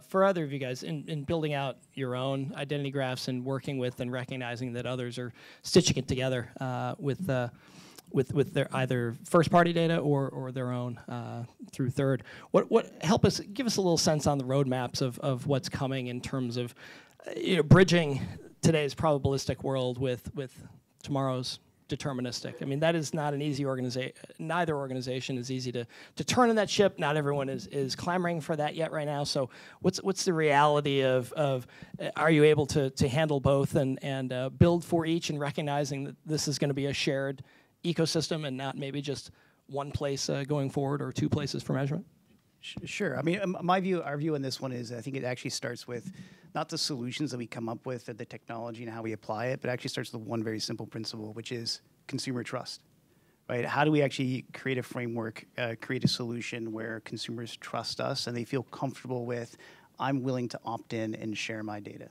For other of you guys, in building out your own identity graphs and working with and recognizing that others are stitching it together with their either first-party data or their own through third, give us a little sense on the roadmaps of what's coming in terms of bridging today's probabilistic world with tomorrow's deterministic. I mean, that is not an easy organization. Neither organization is easy to turn in that ship. Not everyone is clamoring for that yet right now. So what's the reality of are you able to handle both and build for each and recognizing that this is going to be a shared ecosystem and not maybe just one place going forward or two places for measurement? Sure. I mean, our view on this one is I think it actually starts with not the solutions that we come up with or the technology and how we apply it, but actually starts with one very simple principle, which is consumer trust, right? How do we actually create a framework, create a solution where consumers trust us and they feel comfortable with, I'm willing to opt in and share my data,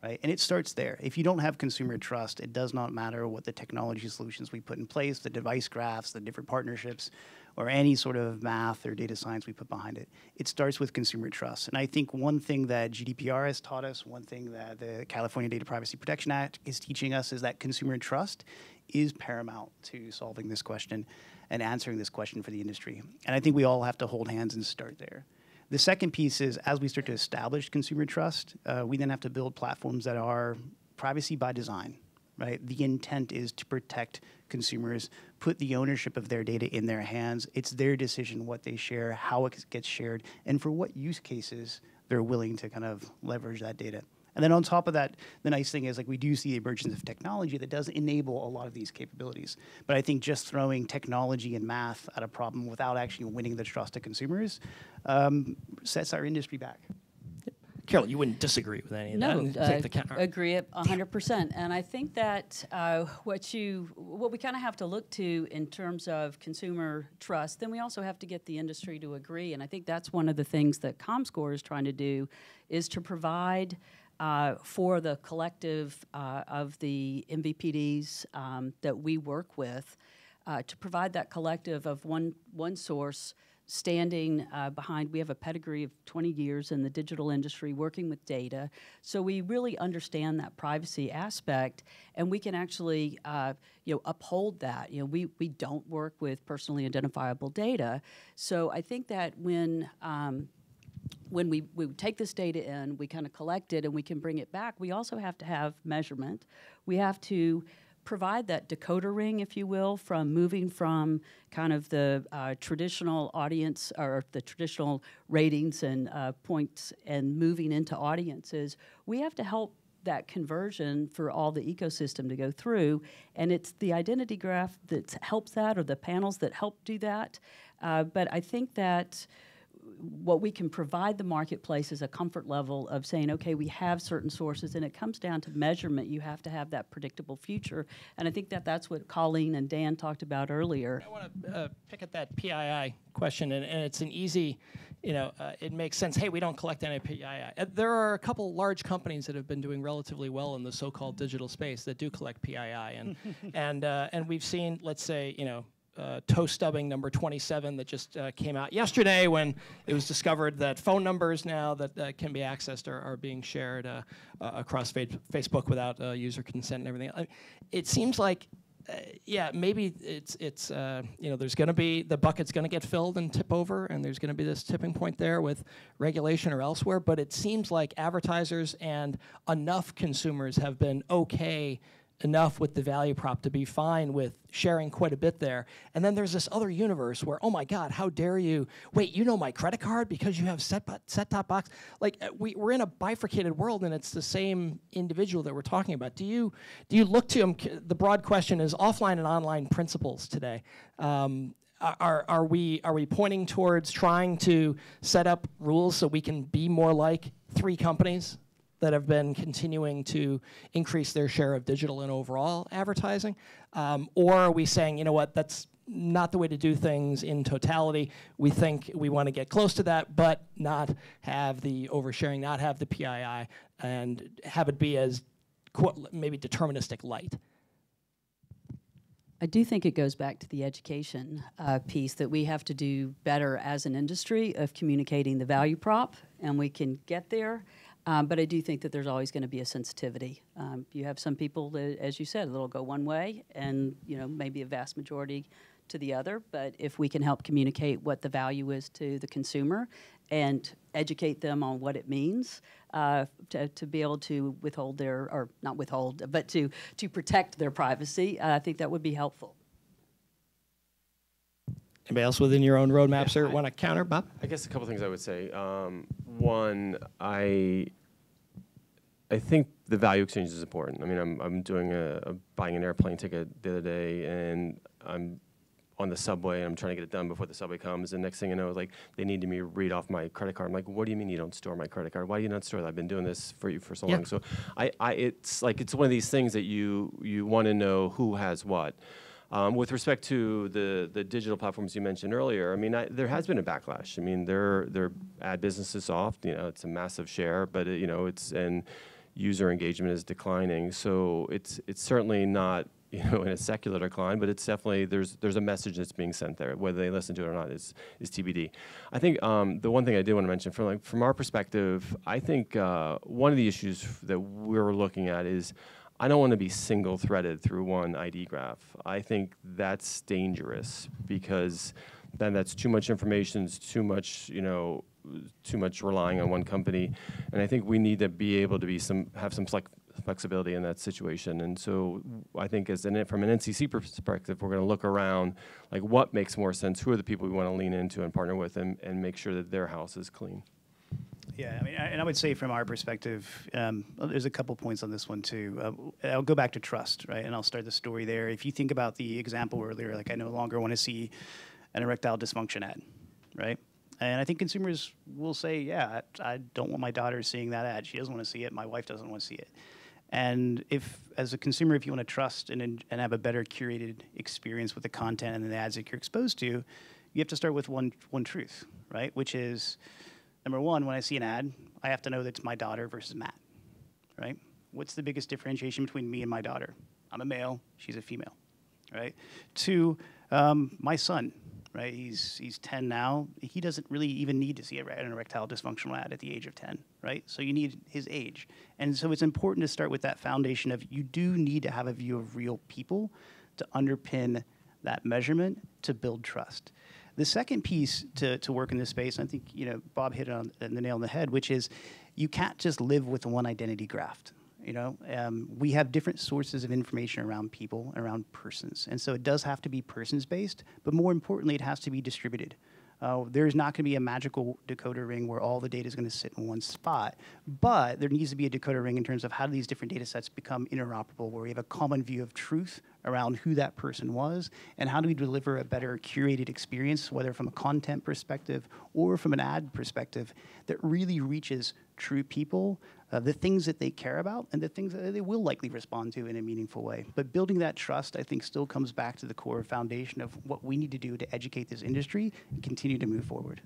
right? And it starts there. If you don't have consumer trust, it does not matter what the technology solutions we put in place, the device graphs, the different partnerships, or any sort of math or data science we put behind it. It starts with consumer trust. And I think one thing that GDPR has taught us, one thing that the California Data Privacy Protection Act is teaching us is that consumer trust is paramount to solving this question and answering this question for the industry. And I think we all have to hold hands and start there. The second piece is, as we start to establish consumer trust, we then have to build platforms that are privacy by design, right? The intent is to protect consumers, put the ownership of their data in their hands. It's their decision what they share, how it gets shared, and for what use cases they're willing to kind of leverage that data. And then on top of that, the nice thing is, like, we do see the emergence of technology that does enable a lot of these capabilities. But I think just throwing technology and math at a problem without actually winning the trust of consumers sets our industry back. Carol, you wouldn't disagree with any of that? No, agree 100%. And I think that what we kind of have to look to in terms of consumer trust, then we also have to get the industry to agree. And I think that's one of the things that Comscore is trying to do, is to provide for the collective of the MVPDs that we work with, to provide that collective of one source standing behind. We have a pedigree of 20 years in the digital industry working with data, so we really understand that privacy aspect, and we can actually uphold that. We don't work with personally identifiable data, so I think that when we take this data in, we kind of collect it and we can bring it back, we also have to have measurement. We have to provide that decoder ring, if you will, from moving from kind of the traditional audience or the traditional ratings and points and moving into audiences. We have to help that conversion for all the ecosystem to go through, and it's the identity graph that helps that, or the panels that help do that. But I think that what we can provide the marketplace is a comfort level of saying, okay, we have certain sources, and it comes down to measurement. You have to have that predictable future, and I think that that's what Colleen and Dan talked about earlier. I want to pick at that PII question, and it's an easy, it makes sense. Hey, we don't collect any PII. There are a couple large companies that have been doing relatively well in the so-called digital space that do collect PII, and and we've seen, let's say, toe stubbing number 27 that just came out yesterday, when it was discovered that phone numbers now that can be accessed are being shared across Facebook without user consent and everything. It seems like, yeah, maybe it's there's going to be, the bucket's going to get filled and tip over, and there's going to be this tipping point there with regulation or elsewhere. But it seems like advertisers and enough consumers have been okay enough with the value prop to be fine with sharing quite a bit there. And then there's this other universe where, oh my God, how dare you? Wait, you know my credit card because you have set-top box? Like, we're in a bifurcated world, and it's the same individual that we're talking about. Do you look to him? The broad question is offline and online principles today. Are we pointing towards trying to set up rules so we can be more like three companies that have been continuing to increase their share of digital and overall advertising? Or are we saying, you know what, that's not the way to do things in totality. We think we want to get close to that, but not have the oversharing, not have the PII, and have it be as maybe deterministic light? I do think it goes back to the education piece that we have to do better as an industry of communicating the value prop, and we can get there. But I do think that there's always going to be a sensitivity. You have some people that, as you said, that'll go one way, and maybe a vast majority to the other. But if we can help communicate what the value is to the consumer and educate them on what it means to be able to withhold their, or not withhold, but to protect their privacy, I think that would be helpful. Anybody else within your own roadmap, sir, want to counter, Bob? I guess a couple things I would say. One, I think the value exchange is important. I mean, I'm doing buying an airplane ticket the other day, and I'm on the subway, and I'm trying to get it done before the subway comes. And next thing you know, like, they needed me to read off my credit card. I'm like, what do you mean you don't store my credit card? Why do you not store that? I've been doing this for you for so long. So it's one of these things that you want to know who has what. With respect to the digital platforms you mentioned earlier, I mean, there has been a backlash. I mean, their ad business is soft. It's a massive share, but and user engagement is declining. So it's certainly not in a secular decline, but it's definitely there's a message that's being sent there. Whether they listen to it or not is TBD. I think the one thing I do want to mention from our perspective, I think one of the issues that we're looking at is, I don't want to be single-threaded through one ID graph. I think that's dangerous, because then that's too much information, it's too much relying on one company. And I think we need to be able to have some flexibility in that situation. And so I think from an NCC perspective, we're going to look around, like, what makes more sense, who are the people we want to lean into and partner with, and make sure that their house is clean. Yeah, I mean, and I would say from our perspective, there's a couple points on this one too. I'll go back to trust, right? And I'll start the story there. If you think about the example earlier, like, I no longer want to see an erectile dysfunction ad, right? And I think consumers will say, yeah, I don't want my daughter seeing that ad. She doesn't want to see it. My wife doesn't want to see it. And if, as a consumer, if you want to trust and have a better curated experience with the content and the ads that you're exposed to, you have to start with one truth, right? Which is, number one, when I see an ad, I have to know that it's my daughter versus Matt, right? What's the biggest differentiation between me and my daughter? I'm a male, she's a female, right? Two, my son, right? He's 10 now. He doesn't really even need to see an erectile dysfunctional ad at the age of 10, right? So you need his age. And so it's important to start with that foundation of, you do need to have a view of real people to underpin that measurement to build trust. The second piece to work in this space, and I think Bob hit it on the nail on the head, which is, you can't just live with one identity graph. We have different sources of information around people, around persons, and so it does have to be persons-based, but more importantly, it has to be distributed. There's not going to be a magical decoder ring where all the data is going to sit in one spot, but there needs to be a decoder ring in terms of how do these different data sets become interoperable, where we have a common view of truth around who that person was, and how do we deliver a better curated experience, whether from a content perspective or from an ad perspective, that really reaches true people, the things that they care about, and the things that they will likely respond to in a meaningful way. But building that trust, I think, still comes back to the core foundation of what we need to do to educate this industry and continue to move forward.